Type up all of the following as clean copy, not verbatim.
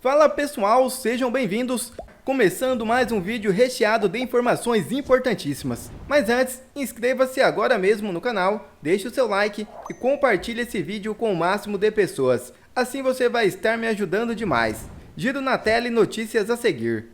Fala pessoal, sejam bem-vindos! Começando mais um vídeo recheado de informações importantíssimas. Mas antes, inscreva-se agora mesmo no canal, deixe o seu like e compartilhe esse vídeo com o máximo de pessoas. Assim você vai estar me ajudando demais. Giro na tela e notícias a seguir.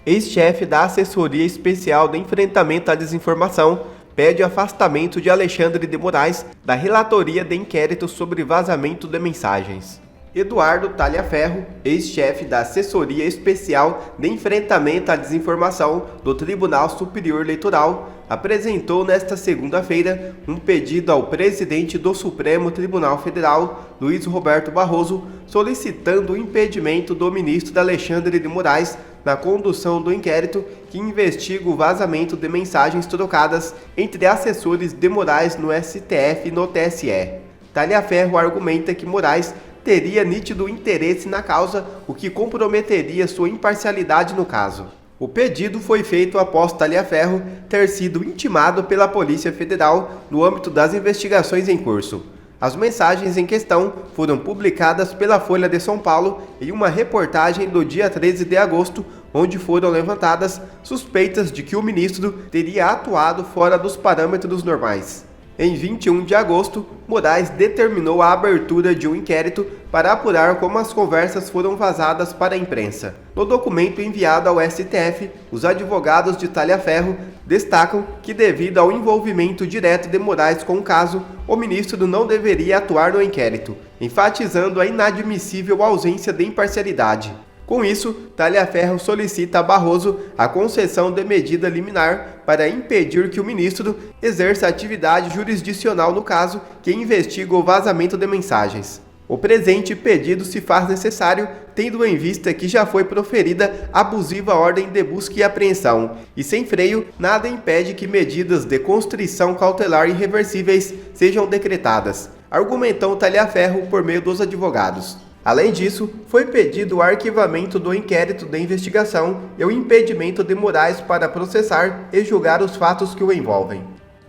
Ex-chefe da Assessoria Especial de Enfrentamento à Desinformação pede afastamento de Alexandre de Moraes da relatoria de inquérito sobre vazamento de mensagens. Eduardo Talhaferro, ex-chefe da Assessoria Especial de Enfrentamento à Desinformação do Tribunal Superior Eleitoral, apresentou nesta segunda-feira um pedido ao presidente do Supremo Tribunal Federal, Luiz Roberto Barroso, solicitando o impedimento do ministro Alexandre de Moraes na condução do inquérito que investiga o vazamento de mensagens trocadas entre assessores de Moraes no STF e no TSE. Talhaferro argumenta que Moraes teria nítido interesse na causa, o que comprometeria sua imparcialidade no caso. O pedido foi feito após Talhaferro ter sido intimado pela Polícia Federal no âmbito das investigações em curso. As mensagens em questão foram publicadas pela Folha de São Paulo em uma reportagem do dia 13 de agosto, onde foram levantadas suspeitas de que o ministro teria atuado fora dos parâmetros normais. Em 21 de agosto, Moraes determinou a abertura de um inquérito para apurar como as conversas foram vazadas para a imprensa. No documento enviado ao STF, os advogados de Talhaferro destacam que, devido ao envolvimento direto de Moraes com o caso, o ministro não deveria atuar no inquérito, enfatizando a inadmissível ausência de imparcialidade. Com isso, Talhaferro solicita a Barroso a concessão de medida liminar para impedir que o ministro exerça atividade jurisdicional no caso que investiga o vazamento de mensagens. O presente pedido se faz necessário, tendo em vista que já foi proferida abusiva ordem de busca e apreensão, e sem freio, nada impede que medidas de constrição cautelar irreversíveis sejam decretadas, argumentou Talhaferro por meio dos advogados. Além disso, foi pedido o arquivamento do inquérito de investigação e o impedimento de Moraes para processar e julgar os fatos que o envolvem.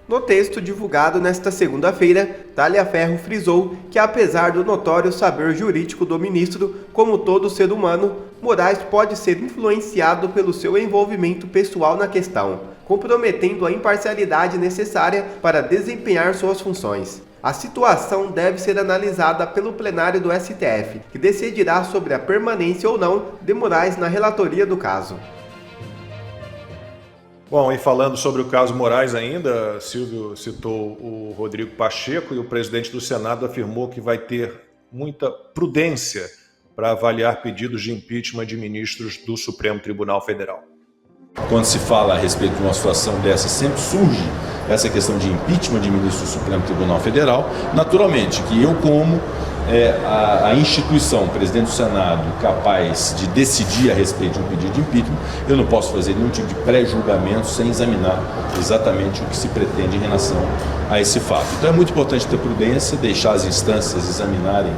No texto divulgado nesta segunda-feira, Talhaferro frisou que, apesar do notório saber jurídico do ministro, como todo ser humano, Moraes pode ser influenciado pelo seu envolvimento pessoal na questão, comprometendo a imparcialidade necessária para desempenhar suas funções. A situação deve ser analisada pelo plenário do STF, que decidirá sobre a permanência ou não de Moraes na relatoria do caso. Bom, e falando sobre o caso Moraes ainda, Silvio citou o Rodrigo Pacheco e o presidente do Senado afirmou que vai ter muita prudência para avaliar pedidos de impeachment de ministros do Supremo Tribunal Federal. Quando se fala a respeito de uma situação dessa, sempre surge essa questão de impeachment de ministro do Supremo Tribunal Federal. Naturalmente que eu, como a instituição, o presidente do Senado, capaz de decidir a respeito de um pedido de impeachment, eu não posso fazer nenhum tipo de pré-julgamento sem examinar exatamente o que se pretende em relação a esse fato. Então é muito importante ter prudência, deixar as instâncias examinarem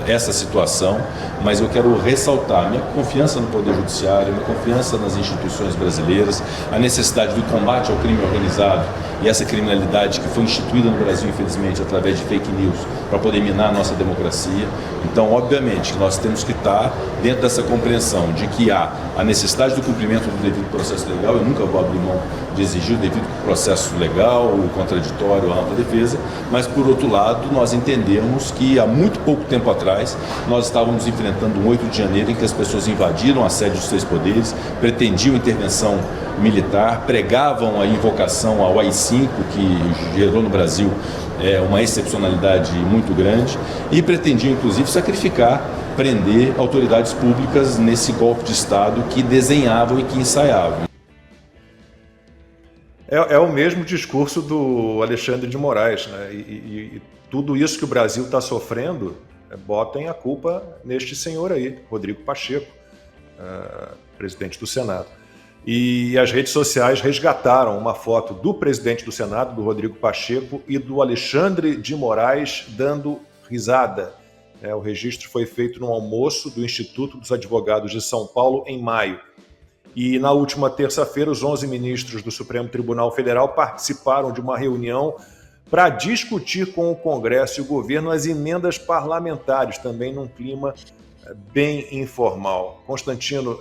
essa situação, mas eu quero ressaltar minha confiança no Poder Judiciário, minha confiança nas instituições brasileiras, a necessidade do combate ao crime organizado e essa criminalidade que foi instituída no Brasil, infelizmente, através de fake news, para poder minar a nossa democracia. Então, obviamente, nós temos que estar dentro dessa compreensão de que há a necessidade do cumprimento do devido processo legal. Eu nunca vou abrir mão de exigir o devido processo legal, o contraditório, a ampla defesa, mas, por outro lado, nós entendemos que há muito pouco tempo atrás nós estávamos enfrentando um 8 de janeiro em que as pessoas invadiram a sede dos 6 poderes, pretendiam intervenção militar, pregavam a invocação ao AI-5, que gerou no Brasil uma excepcionalidade muito grande, e pretendiam inclusive sacrificar, prender autoridades públicas nesse golpe de Estado que desenhavam e que ensaiavam. É o mesmo discurso do Alexandre de Moraes, né? E tudo isso que o Brasil está sofrendo, botem a culpa neste senhor aí, Rodrigo Pacheco, presidente do Senado. E as redes sociais resgataram uma foto do presidente do Senado, do Rodrigo Pacheco, e do Alexandre de Moraes dando risada. O registro foi feito no almoço do Instituto dos Advogados de São Paulo em maio. E na última terça-feira, os 11 ministros do Supremo Tribunal Federal participaram de uma reunião para discutir com o Congresso e o governo as emendas parlamentares, também num clima bem informal. Constantino,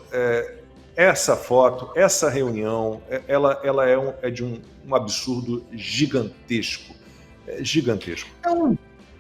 essa foto, essa reunião, ela é de um absurdo gigantesco. Gigantesco. É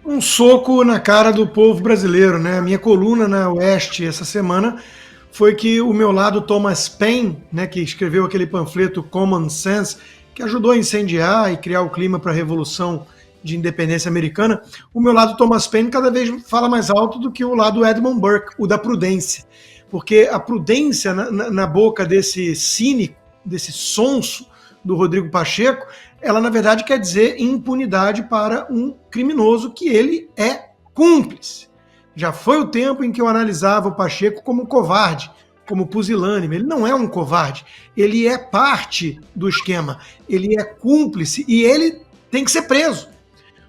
um soco na cara do povo brasileiro, né? A minha coluna na Oeste essa semana foi que o meu lado Thomas Paine, né, que escreveu aquele panfleto Common Sense, que ajudou a incendiar e criar o clima para a Revolução de Independência Americana, o meu lado Thomas Paine cada vez fala mais alto do que o lado Edmund Burke, o da prudência. Porque a prudência na boca desse cínico, desse sonso do Rodrigo Pacheco, ela na verdade quer dizer impunidade para um criminoso que ele é cúmplice. Já foi o tempo em que eu analisava o Pacheco como covarde, como pusilânime. Ele não é um covarde, ele é parte do esquema, ele é cúmplice e ele tem que ser preso.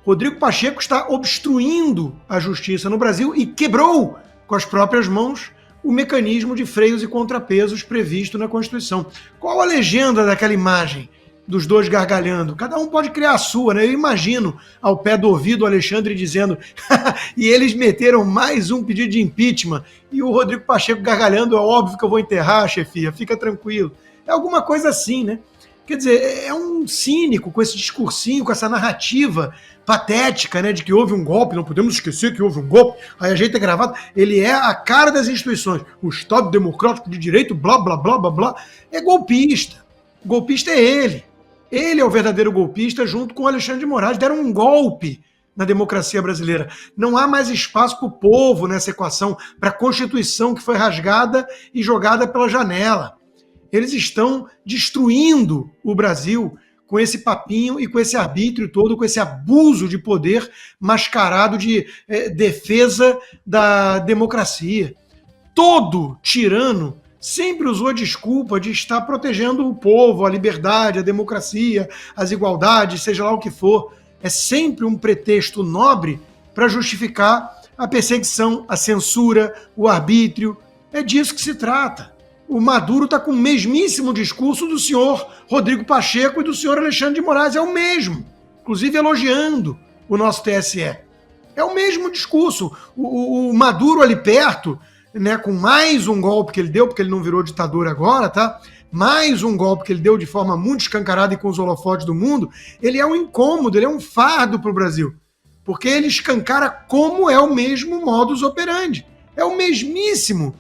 Rodrigo Pacheco está obstruindo a justiça no Brasil e quebrou com as próprias mãos o mecanismo de freios e contrapesos previsto na Constituição. Qual a legenda daquela imagem dos dois gargalhando? Cada um pode criar a sua, né? Eu imagino ao pé do ouvido o Alexandre dizendo e eles meteram mais um pedido de impeachment e o Rodrigo Pacheco gargalhando, é óbvio que eu vou enterrar, chefia, fica tranquilo. É alguma coisa assim, né? Quer dizer, é um cínico com esse discursinho, com essa narrativa patética, né, de que houve um golpe, não podemos esquecer que houve um golpe, aí a gente é gravado. Ele é a cara das instituições. O Estado Democrático de Direito, blá, blá, blá, blá, blá, é golpista. O golpista é ele. Ele é o verdadeiro golpista junto com o Alexandre de Moraes. Deram um golpe na democracia brasileira. Não há mais espaço para o povo nessa equação, para a Constituição que foi rasgada e jogada pela janela. Eles estão destruindo o Brasil com esse papinho e com esse arbítrio todo, com esse abuso de poder mascarado de defesa da democracia. Todo tirano sempre usou a desculpa de estar protegendo o povo, a liberdade, a democracia, as igualdades, seja lá o que for. É sempre um pretexto nobre para justificar a perseguição, a censura, o arbítrio. É disso que se trata. O Maduro está com o mesmíssimo discurso do senhor Rodrigo Pacheco e do senhor Alexandre de Moraes. É o mesmo, inclusive elogiando o nosso TSE. É o mesmo discurso. O Maduro ali perto, né, com mais um golpe que ele deu, porque ele não virou ditador agora, tá? Mais um golpe que ele deu de forma muito escancarada e com os holofotes do mundo, ele é um incômodo, ele é um fardo para o Brasil. Porque ele escancara como é o mesmo modus operandi. É o mesmíssimo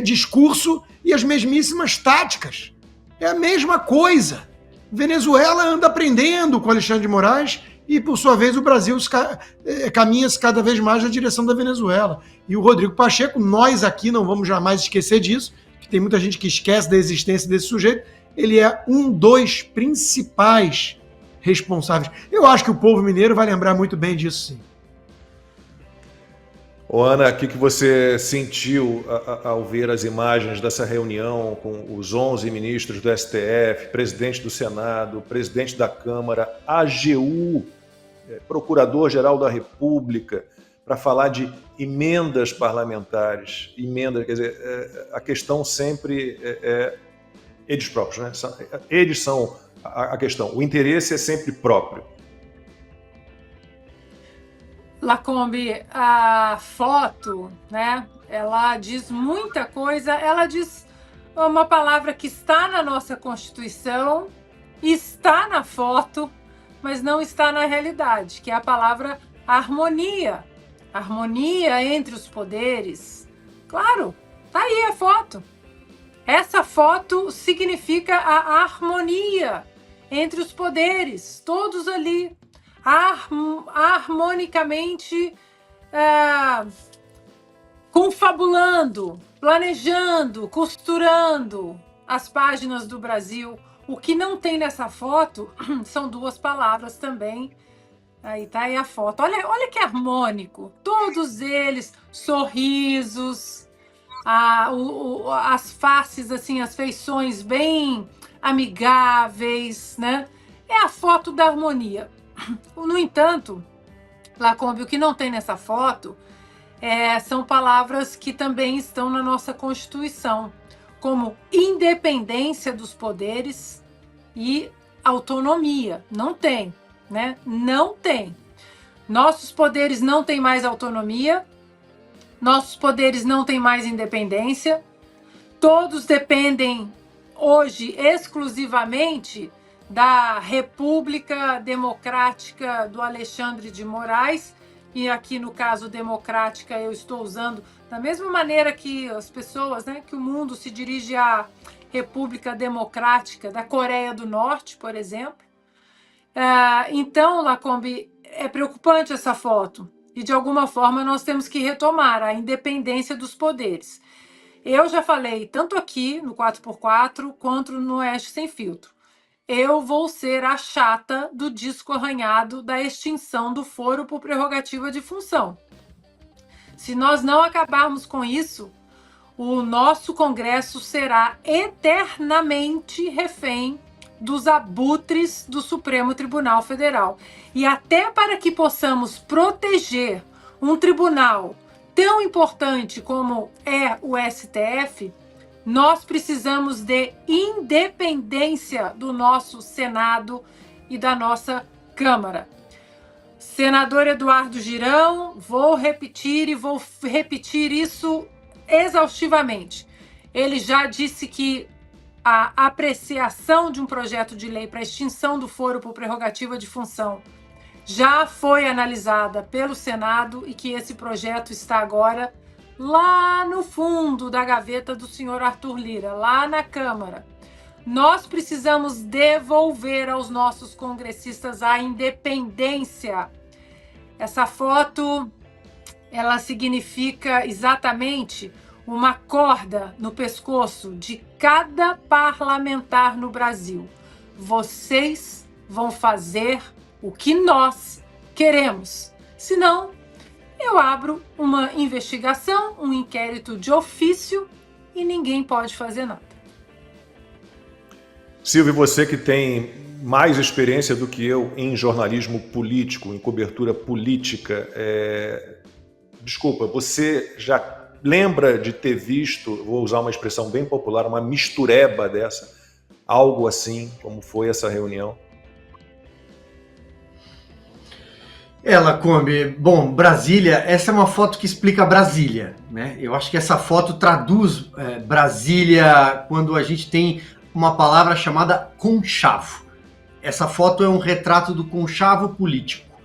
discurso e as mesmíssimas táticas. É a mesma coisa. Venezuela anda aprendendo com Alexandre de Moraes e, por sua vez, o Brasil caminha-se cada vez mais na direção da Venezuela. E o Rodrigo Pacheco, nós aqui não vamos jamais esquecer disso, que tem muita gente que esquece da existência desse sujeito, ele é um dos principais responsáveis. Eu acho que o povo mineiro vai lembrar muito bem disso, sim. Ô, Ana, o que você sentiu ao ver as imagens dessa reunião com os 11 ministros do STF, presidente do Senado, presidente da Câmara, AGU, Procurador-Geral da República, para falar de emendas parlamentares? Emendas, quer dizer, a questão sempre é eles próprios, né? Eles são a questão. O interesse é sempre próprio. Lacombe, a foto, né, ela diz muita coisa, ela diz uma palavra que está na nossa Constituição, está na foto, mas não está na realidade, que é a palavra harmonia. Harmonia entre os poderes. Claro, tá aí a foto. Essa foto significa a harmonia entre os poderes, todos ali. Harmonicamente confabulando, planejando, costurando as páginas do Brasil. O que não tem nessa foto são duas palavras também. Aí tá aí a foto. Olha que harmônico. Todos eles, sorrisos, as faces, assim, as feições bem amigáveis, né? É a foto da harmonia. No entanto, Lacombe, o que não tem nessa foto são palavras que também estão na nossa Constituição, como independência dos poderes e autonomia. Não tem, né? Não tem. Nossos poderes não têm mais autonomia, nossos poderes não têm mais independência, todos dependem hoje exclusivamente da República Democrática do Alexandre de Moraes, e aqui no caso democrática eu estou usando da mesma maneira que as pessoas, né, que o mundo se dirige à República Democrática da Coreia do Norte, por exemplo. Então, Lacombe, é preocupante essa foto e de alguma forma nós temos que retomar a independência dos poderes. Eu já falei tanto aqui no 4x4 quanto no Oeste Sem Filtro. Eu vou ser a chata do disco arranhado da extinção do foro por prerrogativa de função. Se nós não acabarmos com isso, o nosso Congresso será eternamente refém dos abutres do Supremo Tribunal Federal. E até para que possamos proteger um tribunal tão importante como é o STF, nós precisamos de independência do nosso Senado e da nossa Câmara. Senador Eduardo Girão, vou repetir isso exaustivamente. Ele já disse que a apreciação de um projeto de lei para extinção do foro por prerrogativa de função já foi analisada pelo Senado e que esse projeto está agora lá no fundo da gaveta do senhor Arthur Lira, lá na Câmara. Nós precisamos devolver aos nossos congressistas a independência. Essa foto, ela significa exatamente uma corda no pescoço de cada parlamentar no Brasil. Vocês vão fazer o que nós queremos. Senão, eu abro uma investigação, um inquérito de ofício e ninguém pode fazer nada. Silvio, você que tem mais experiência do que eu em jornalismo político, em cobertura política, desculpa, você já lembra de ter visto, vou usar uma expressão bem popular, uma mistureba dessa, algo assim como foi essa reunião? Lacombe, bom, Brasília, essa é uma foto que explica Brasília, né? Eu acho que essa foto traduz Brasília quando a gente tem uma palavra chamada conchavo. Essa foto é um retrato do conchavo político.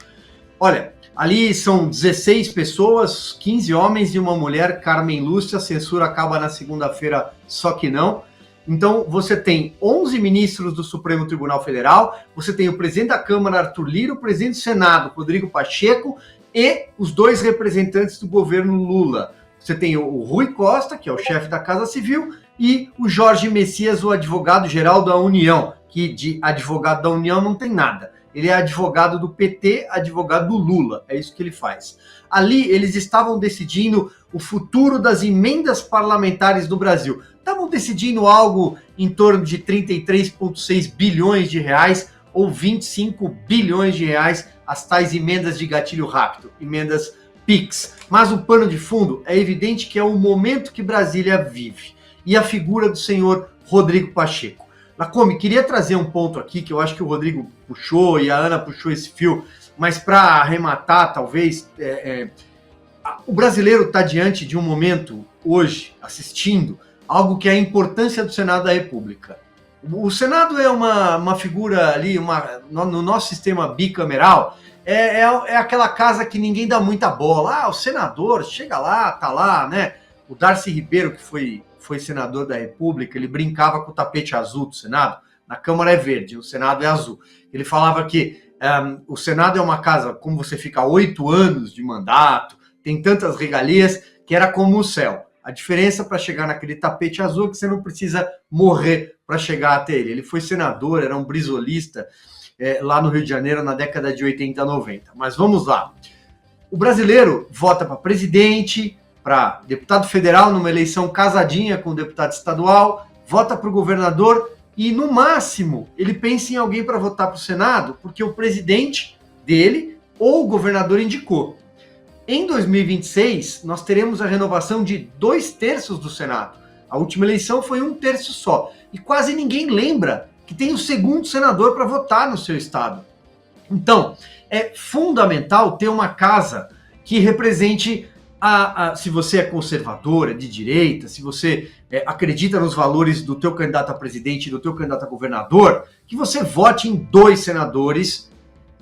Olha, ali são 16 pessoas, 15 homens e uma mulher, Carmen Lúcia, a censura acaba na segunda-feira, só que não. Então, você tem 11 ministros do Supremo Tribunal Federal, você tem o presidente da Câmara, Arthur Lira, o presidente do Senado, Rodrigo Pacheco, e os dois representantes do governo Lula. Você tem o Rui Costa, que é o chefe da Casa Civil, e o Jorge Messias, o advogado-geral da União, que de advogado da União não tem nada. Ele é advogado do PT, advogado do Lula, é isso que ele faz. Ali, eles estavam decidindo o futuro das emendas parlamentares do Brasil. Estavam decidindo algo em torno de 33,6 bilhões de reais ou 25 bilhões de reais, as tais emendas de gatilho rápido, emendas PIX. Mas o pano de fundo é evidente que é o momento que Brasília vive. E a figura do senhor Rodrigo Pacheco. Lacombe, queria trazer um ponto aqui que eu acho que o Rodrigo puxou e a Ana puxou esse fio, mas para arrematar, talvez, o brasileiro está diante de um momento, hoje, assistindo, algo que é a importância do Senado da República. O Senado é uma figura ali, no nosso sistema bicameral, é aquela casa que ninguém dá muita bola. O senador chega lá, tá lá, né? O Darcy Ribeiro, que foi senador da República, ele brincava com o tapete azul do Senado. Na Câmara é verde, o Senado é azul. Ele falava que o Senado é uma casa, como você fica 8 anos de mandato, tem tantas regalias, que era como o céu. A diferença para chegar naquele tapete azul é que você não precisa morrer para chegar até ele. Ele foi senador, era um brisolista lá no Rio de Janeiro na década de 80, 90. Mas vamos lá. O brasileiro vota para presidente, para deputado federal numa eleição casadinha com o deputado estadual, vota para o governador e, no máximo, ele pensa em alguém para votar para o Senado porque o presidente dele ou o governador indicou. Em 2026, nós teremos a renovação de 2/3 do Senado. A última eleição foi 1/3 só. E quase ninguém lembra que tem o segundo senador para votar no seu estado. Então, é fundamental ter uma casa que represente se você é conservador, é de direita, se você acredita nos valores do teu candidato a presidente e do teu candidato a governador, que você vote em 2 senadores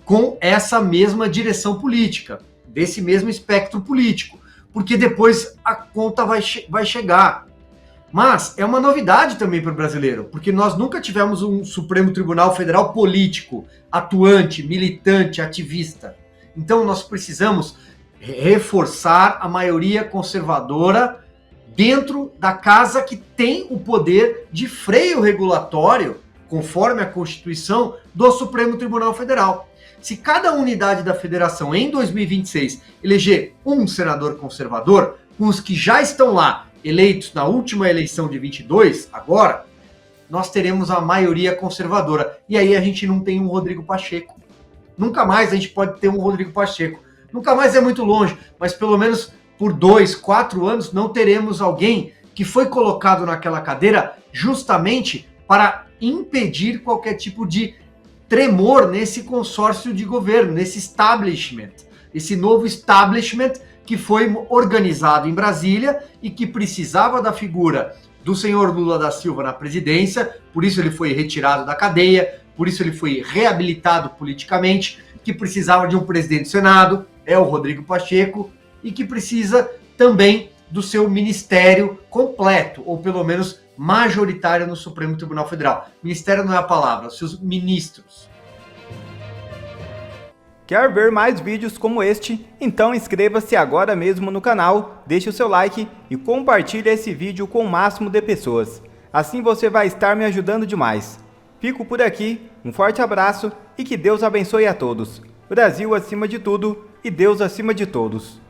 com essa mesma direção política, desse mesmo espectro político, porque depois a conta vai chegar. Mas é uma novidade também para o brasileiro, porque nós nunca tivemos um Supremo Tribunal Federal político, atuante, militante, ativista. Então nós precisamos reforçar a maioria conservadora dentro da casa que tem o poder de freio regulatório, conforme a Constituição, do Supremo Tribunal Federal. Se cada unidade da federação em 2026 eleger um senador conservador, com os que já estão lá eleitos na última eleição de 22, agora, nós teremos a maioria conservadora. E aí a gente não tem um Rodrigo Pacheco. Nunca mais a gente pode ter um Rodrigo Pacheco. Nunca mais é muito longe, mas pelo menos por 2, 4 anos não teremos alguém que foi colocado naquela cadeira justamente para impedir qualquer tipo de tremor nesse consórcio de governo, nesse establishment, esse novo establishment que foi organizado em Brasília e que precisava da figura do senhor Lula da Silva na presidência, por isso ele foi retirado da cadeia, por isso ele foi reabilitado politicamente, que precisava de um presidente do Senado, é o Rodrigo Pacheco, e que precisa também do seu ministério completo, ou pelo menos majoritário no Supremo Tribunal Federal. Ministério não é a palavra, os seus ministros. Quer ver mais vídeos como este? Então inscreva-se agora mesmo no canal, deixe o seu like e compartilhe esse vídeo com o máximo de pessoas. Assim você vai estar me ajudando demais. Fico por aqui, um forte abraço e que Deus abençoe a todos. Brasil acima de tudo e Deus acima de todos.